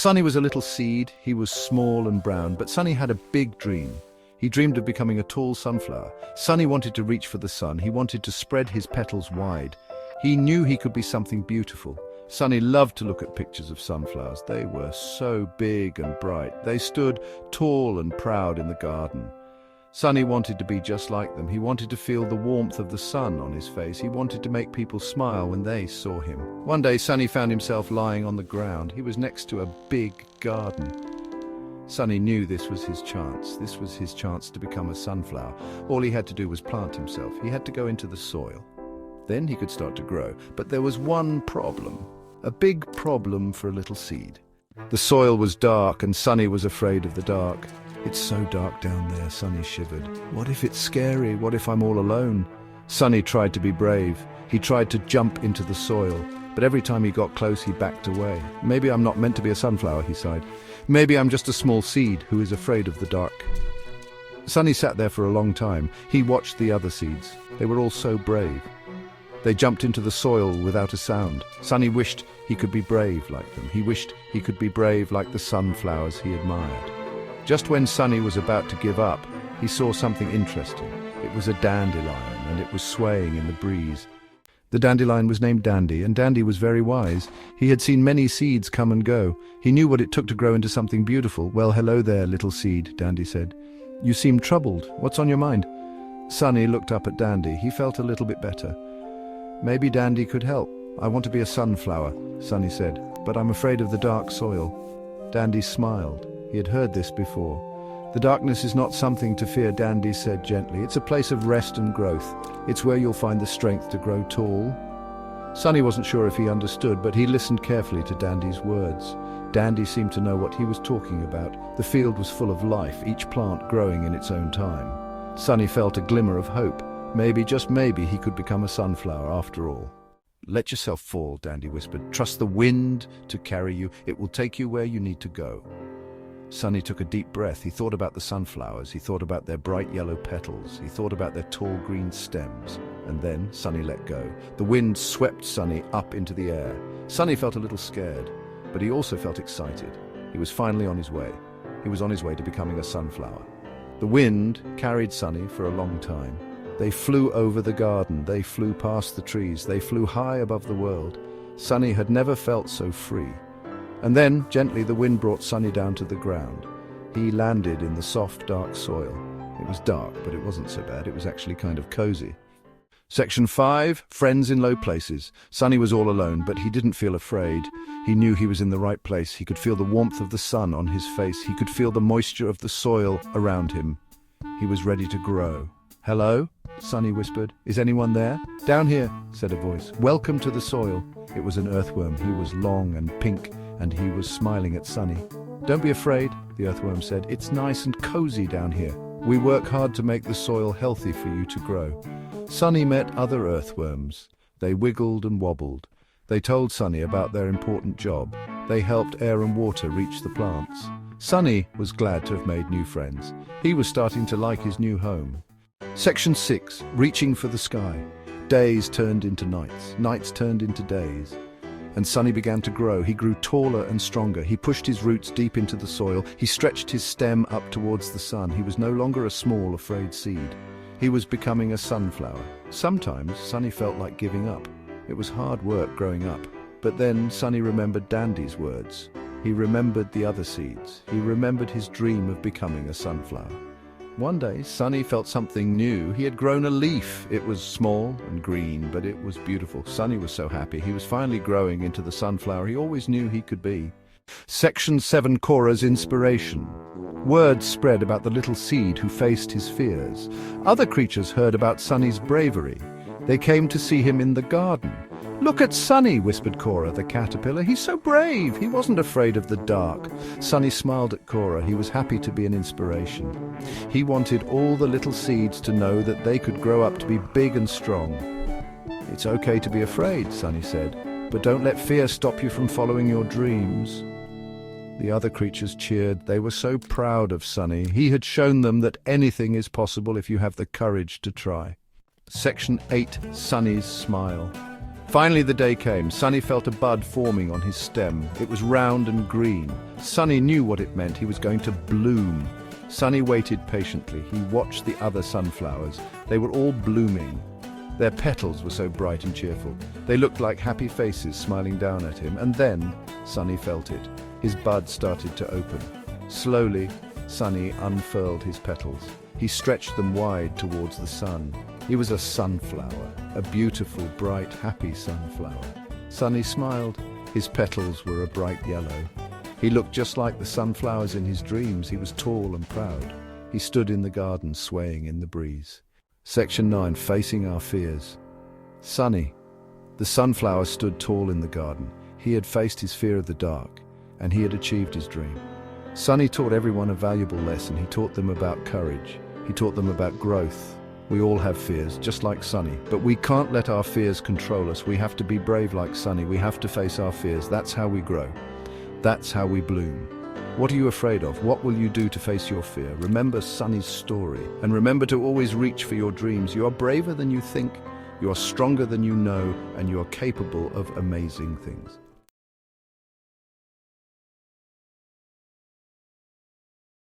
Sunny was a little seed. He was small and brown, but Sunny had a big dream. He dreamed of becoming a tall sunflower. Sunny wanted to reach for the sun. He wanted to spread his petals wide. He knew he could be something beautiful. Sunny loved to look at pictures of sunflowers. They were so big and bright. They stood tall and proud in the garden. Sunny wanted to be just like them. He wanted to feel the warmth of the sun on his face. He wanted to make people smile when they saw him. One day, Sunny found himself lying on the ground. He was next to a big garden. Sunny knew this was his chance. This was his chance to become a sunflower. All he had to do was plant himself. He had to go into the soil. Then he could start to grow. But there was one problem. A big problem for a little seed. The soil was dark, and Sunny was afraid of the dark. It's so dark down there, Sunny shivered. What if it's scary? What if I'm all alone? Sunny tried to be brave. He tried to jump into the soil, but every time he got close, he backed away. Maybe I'm not meant to be a sunflower, he sighed. Maybe I'm just a small seed who is afraid of the dark. Sunny sat there for a long time. He watched the other seeds. They were all so brave. They jumped into the soil without a sound. Sunny wished he could be brave like them. He wished he could be brave like the sunflowers he admired. Just when Sunny was about to give up, he saw something interesting. It was a dandelion, and it was swaying in the breeze. The dandelion was named Dandy, and Dandy was very wise. He had seen many seeds come and go. He knew what it took to grow into something beautiful. "Well, hello there, little seed," Dandy said. "You seem troubled. What's on your mind?" Sunny looked up at Dandy. He felt a little bit better. "Maybe Dandy could help. I want to be a sunflower," Sunny said, "but I'm afraid of the dark soil." Dandy smiled. He had heard this before. "The darkness is not something to fear," Dandy said gently. "It's a place of rest and growth. It's where you'll find the strength to grow tall." Sunny wasn't sure if he understood, but he listened carefully to Dandy's words. Dandy seemed to know what he was talking about. The field was full of life, each plant growing in its own time. Sunny felt a glimmer of hope. Maybe, just maybe, he could become a sunflower after all. "Let yourself fall," Dandy whispered. "Trust the wind to carry you. It will take you where you need to go." Sunny took a deep breath. He thought about the sunflowers. He thought about their bright yellow petals. He thought about their tall green stems. And then Sunny let go. The wind swept Sunny up into the air. Sunny felt a little scared, but he also felt excited. He was finally on his way. He was on his way to becoming a sunflower. The wind carried Sunny for a long time. They flew over the garden. They flew past the trees. They flew high above the world. Sunny had never felt so free. And then, gently, the wind brought Sunny down to the ground. He landed in the soft, dark soil. It was dark, but it wasn't so bad. It was actually kind of cozy. Section 5, Friends in Low Places. Sunny was all alone, but he didn't feel afraid. He knew he was in the right place. He could feel the warmth of the sun on his face. He could feel the moisture of the soil around him. He was ready to grow. "Hello?" Sunny whispered. "Is anyone there?" "Down here," said a voice. "Welcome to the soil." It was an earthworm. He was long and pink, and he was smiling at Sunny. "Don't be afraid," the earthworm said. "It's nice and cozy down here. We work hard to make the soil healthy for you to grow." Sunny met other earthworms. They wiggled and wobbled. They told Sunny about their important job. They helped air and water reach the plants. Sunny was glad to have made new friends. He was starting to like his new home. Section 6, Reaching for the Sky. Days turned into nights. Nights turned into days. And Sunny began to grow. He grew taller and stronger. He pushed his roots deep into the soil. He stretched his stem up towards the sun. He was no longer a small, afraid seed. He was becoming a sunflower. Sometimes Sunny felt like giving up. It was hard work growing up. But then Sunny remembered Dandy's words. He remembered the other seeds. He remembered his dream of becoming a sunflower. One day, Sunny felt something new. He had grown a leaf. It was small and green, but it was beautiful. Sunny was so happy. He was finally growing into the sunflower he always knew he could be. Section 7, Cora's Inspiration. Word spread about the little seed who faced his fears. Other creatures heard about Sunny's bravery. They came to see him in the garden. "Look at Sunny," whispered Cora, the caterpillar. "He's so brave. He wasn't afraid of the dark." Sunny smiled at Cora. He was happy to be an inspiration. He wanted all the little seeds to know that they could grow up to be big and strong. "It's okay to be afraid," Sunny said, "but don't let fear stop you from following your dreams." The other creatures cheered. They were so proud of Sunny. He had shown them that anything is possible if you have the courage to try. Section 8, Sunny's Smile. Finally the day came. Sunny felt a bud forming on his stem. It was round and green. Sunny knew what it meant. He was going to bloom. Sunny waited patiently. He watched the other sunflowers. They were all blooming. Their petals were so bright and cheerful. They looked like happy faces smiling down at him. And then Sunny felt it. His bud started to open. Slowly, Sunny unfurled his petals. He stretched them wide towards the sun. He was a sunflower, a beautiful, bright, happy sunflower. Sunny smiled. His petals were a bright yellow. He looked just like the sunflowers in his dreams. He was tall and proud. He stood in the garden, swaying in the breeze. Section 9, Facing Our Fears. Sunny. The sunflower stood tall in the garden. He had faced his fear of the dark, and he had achieved his dream. Sunny taught everyone a valuable lesson. He taught them about courage. He taught them about growth. We all have fears, just like Sunny, but we can't let our fears control us. We have to be brave like Sunny. We have to face our fears. That's how we grow. That's how we bloom. What are you afraid of? What will you do to face your fear? Remember Sunny's story, and remember to always reach for your dreams. You are braver than you think, you are stronger than you know, and you are capable of amazing things.